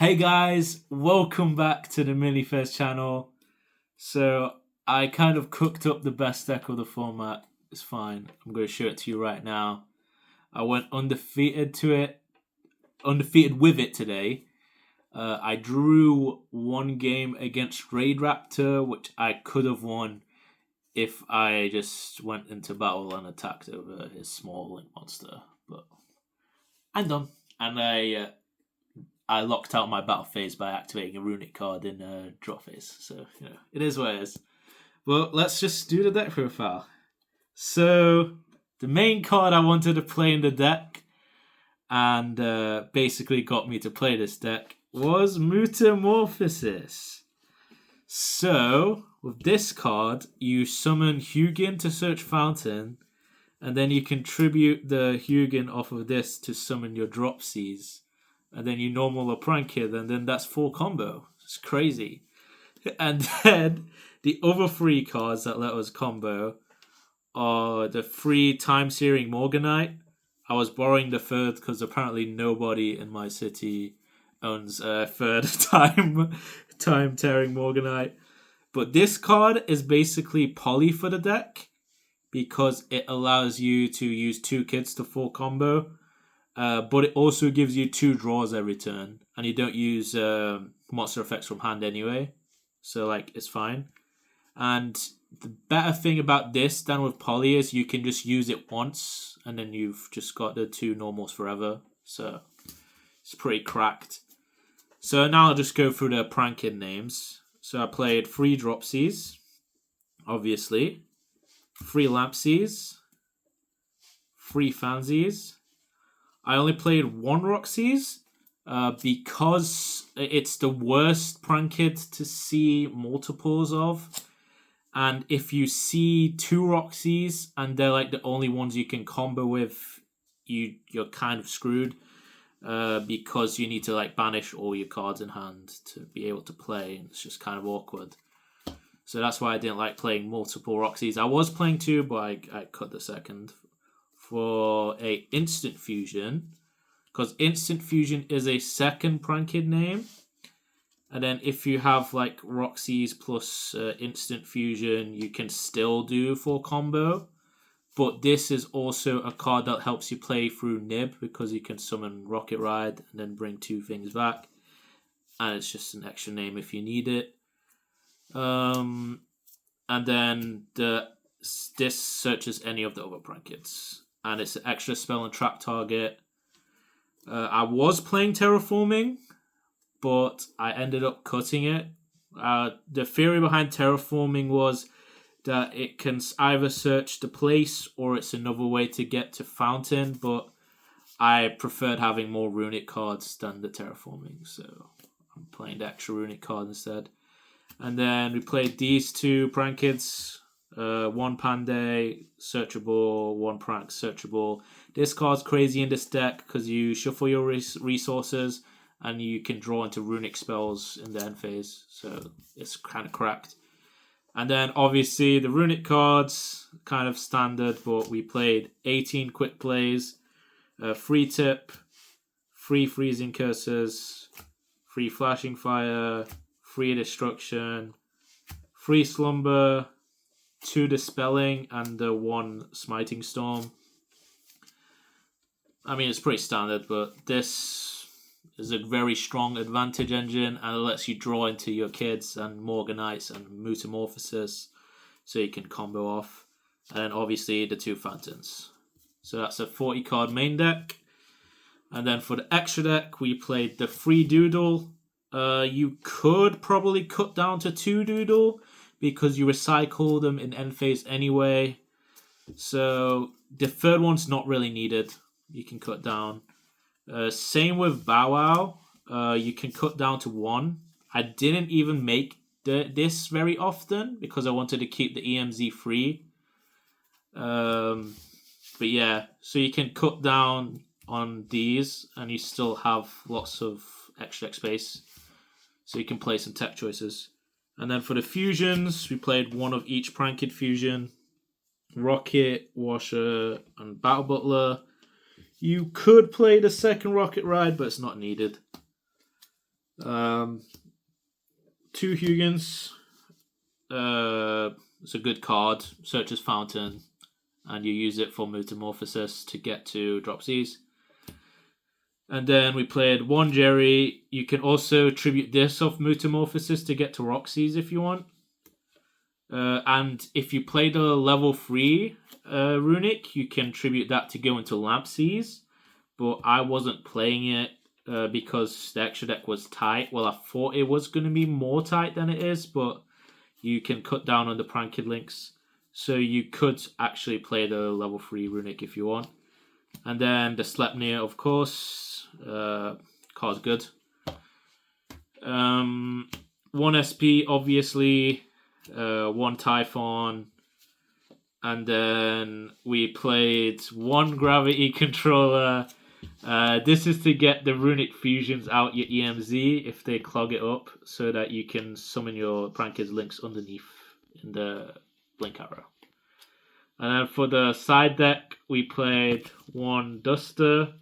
Hey guys, welcome back to the First channel. So I kind of cooked up the best deck of the format. It's fine. I'm going to show it to you right now. I went undefeated with it today. I drew one game against Raidraptor, which I could have won if I just went into battle and attacked over his small link monster. But I'm done, and I locked out my battle phase by activating a Runick card in draw phase. So, it is what it is. But let's just do the deck profile. So, the main card I wanted to play in the deck and basically got me to play this deck was Metamorphosis. So, with this card, you summon Hugin to search Fountain, and then you contribute the Hugin off of this to summon your Dropsies. And then you normal a Prankid, and then that's full combo. It's crazy. And then the other three cards that let us combo are the free Time Searing Morganite. I was borrowing the third because apparently nobody in my city owns a third Time Tearing Morganite. But this card is basically poly for the deck because it allows you to use two kids to full combo. But it also gives you two draws every turn, and you don't use monster effects from hand anyway, so it's fine. And the better thing about this than with Poly is you can just use it once, and then you've just got the two normals forever. So it's pretty cracked. So now I'll just go through the Prankid names. So I played 3 Dropsies, obviously, 3 Lampsies, 3 Fansies. I only played 1 Roxy's because it's the worst Prankid to see multiples of. And if you see 2 Roxy's and they're the only ones you can combo with, you're kind of screwed because you need to banish all your cards in hand to be able to play. And it's just kind of awkward. So that's why I didn't like playing multiple Roxy's. I was playing 2, but I cut the second. For a Instant Fusion, because Instant Fusion is a second Prankid name, and then if you have Roxy's plus Instant Fusion, you can still do full combo. But this is also a card that helps you play through Nib because you can summon Rocket Ride and then bring 2 things back, and it's just an extra name if you need it. And then this searches any of the other Prankids. And it's an extra spell and trap target. I was playing Terraforming, but I ended up cutting it. The theory behind Terraforming was that it can either search the place or it's another way to get to Fountain, but I preferred having more Runick cards than the Terraforming, so I'm playing the extra Runick card instead. And then we played these 2 Prankids. 1 Panday, searchable, 1 Prank, searchable. This card's crazy in this deck because you shuffle your resources and you can draw into Runick spells in the end phase, so it's kind of cracked. And then obviously the Runick cards, kind of standard, but we played 18 Quick Plays, 3 Tip, 3 Freezing Curses, 3 Flashing Fire, 3 Destruction, 3 Slumber, 2 Dispelling, and 1 Smiting Storm. I mean, it's pretty standard, but this is a very strong advantage engine, and it lets you draw into your kids and Morganites and Metamorphosis, so you can combo off. And then obviously the 2 Fountains. So that's a 40 card main deck. And then for the extra deck, we played the 3 Doodle. You could probably cut down to 2 Doodle, because you recycle them in end phase anyway. So the third one's not really needed. You can cut down. Same with Bow Wow. You can cut down to 1. I didn't even make this very often because I wanted to keep the EMZ free. But yeah, so you can cut down on these and you still have lots of extra space. So you can play some tech choices. And then for the fusions, we played 1 of each Prankid fusion. Rocket, Washer, and Battle Butler. You could play the second Rocket Ride, but it's not needed. Two Hugins. It's a good card. Searches Fountain, and you use it for Metamorphosis to get to drop Z's. And then we played one Jerry. You can also tribute this off Metamorphosis to get to Roxy's if you want. And if you play the level 3 Runick, you can tribute that to go into Lampseas. But I wasn't playing it because the extra deck was tight. Well, I thought it was going to be more tight than it is, but you can cut down on the Pranked links. So you could actually play the level 3 Runick if you want. And then the Sleipnir, of course. Card's good. 1 SP, obviously. 1 Typhon. And then we played 1 Gravity Controller. This is to get the Runick Fusions out your EMZ if they clog it up, so that you can summon your Pranked links underneath in the Blink Arrow. And then for the side deck, we played 1 Duster.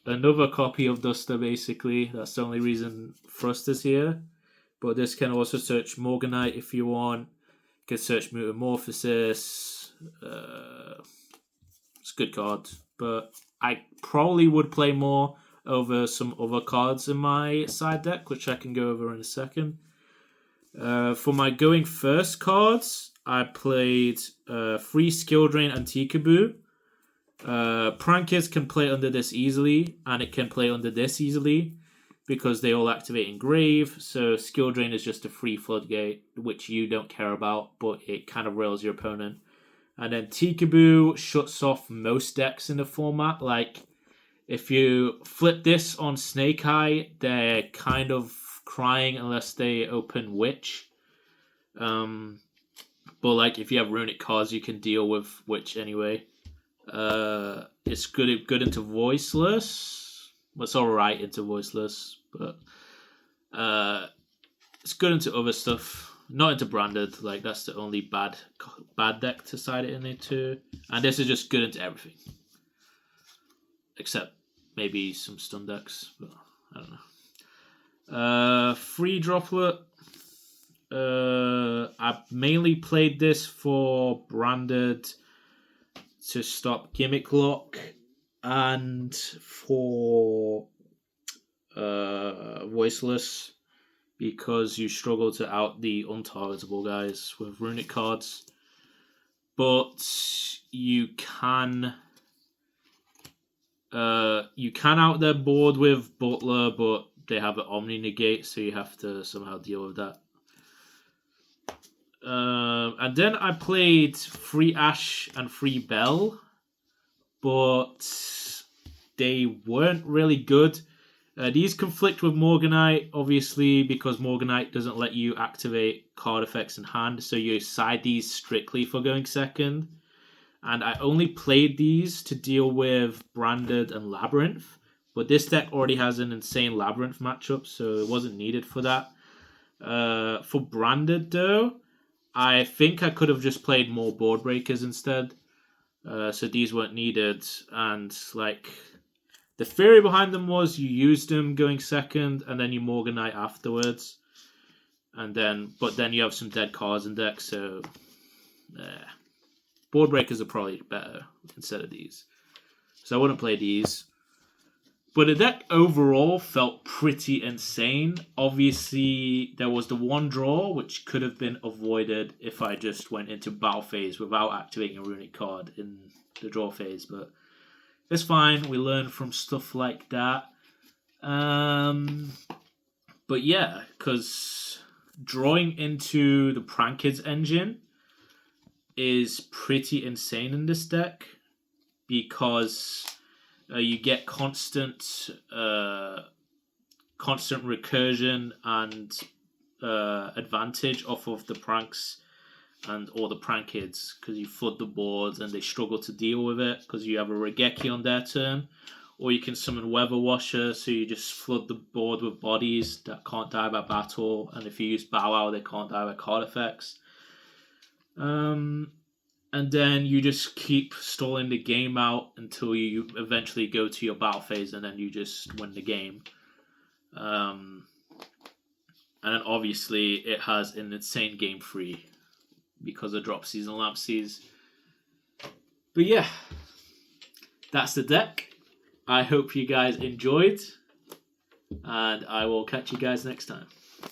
Another copy of Duster, basically. That's the only reason Thrust is here. But this can also search Morganite if you want. You can search Metamorphosis. It's a good card. But I probably would play more over some other cards in my side deck, which I can go over in a second. For my going first cards, I played 3 Skill Drain and Tikaboo. Prankers can play under this easily, and it can play under this easily because they all activate Engrave. So Skill Drain is just a free floodgate, which you don't care about, but it kind of rails your opponent. And then Tikaboo shuts off most decks in the format. Like, if you flip this on Snake Eye, they're kind of crying unless they open Witch. But like, if you have Runick cards, you can deal with Witch anyway. It's good into Voiceless. Well, it's alright into Voiceless, but it's good into other stuff. Not into Branded. Like, that's the only bad deck to side it into. And this is just good into everything, except maybe some stun decks. But I don't know. Free Droplet. I mainly played this for Branded to stop Gimmick Lock and for Voiceless because you struggle to out the untargetable guys with Runick cards. But you can out their board with Butler, but they have an Omni Negate, so you have to somehow deal with that. And then I played 3 Ash and 3 Bell, but they weren't really good. These conflict with Morganite, obviously, because Morganite doesn't let you activate card effects in hand, so you side these strictly for going second. And I only played these to deal with Branded and Labyrinth, but this deck already has an insane Labyrinth matchup, so it wasn't needed for that. For Branded, though, I think I could have just played more board breakers instead. So these weren't needed. And like, the theory behind them was you used them going second and then you Morganite afterwards. But then you have some dead cards in deck, so board breakers are probably better instead of these. So I wouldn't play these. But the deck overall felt pretty insane. Obviously, there was the 1 draw, which could have been avoided if I just went into battle phase without activating a Runick card in the draw phase. But it's fine. We learn from stuff like that. But yeah, because drawing into the Prankeds engine is pretty insane in this deck because you get constant recursion and advantage off of the pranks and all the Prankeds because you flood the board and they struggle to deal with it because you have a Regeki on their turn, or you can summon Weather Washer, so you just flood the board with bodies that can't die by battle, and if you use Bow Wow, they can't die by card effects. And then you just keep stalling the game out until you eventually go to your battle phase, and then you just win the game. And then obviously it has an insane game free because of drop seas and lamp seas. But yeah, that's the deck. I hope you guys enjoyed, and I will catch you guys next time.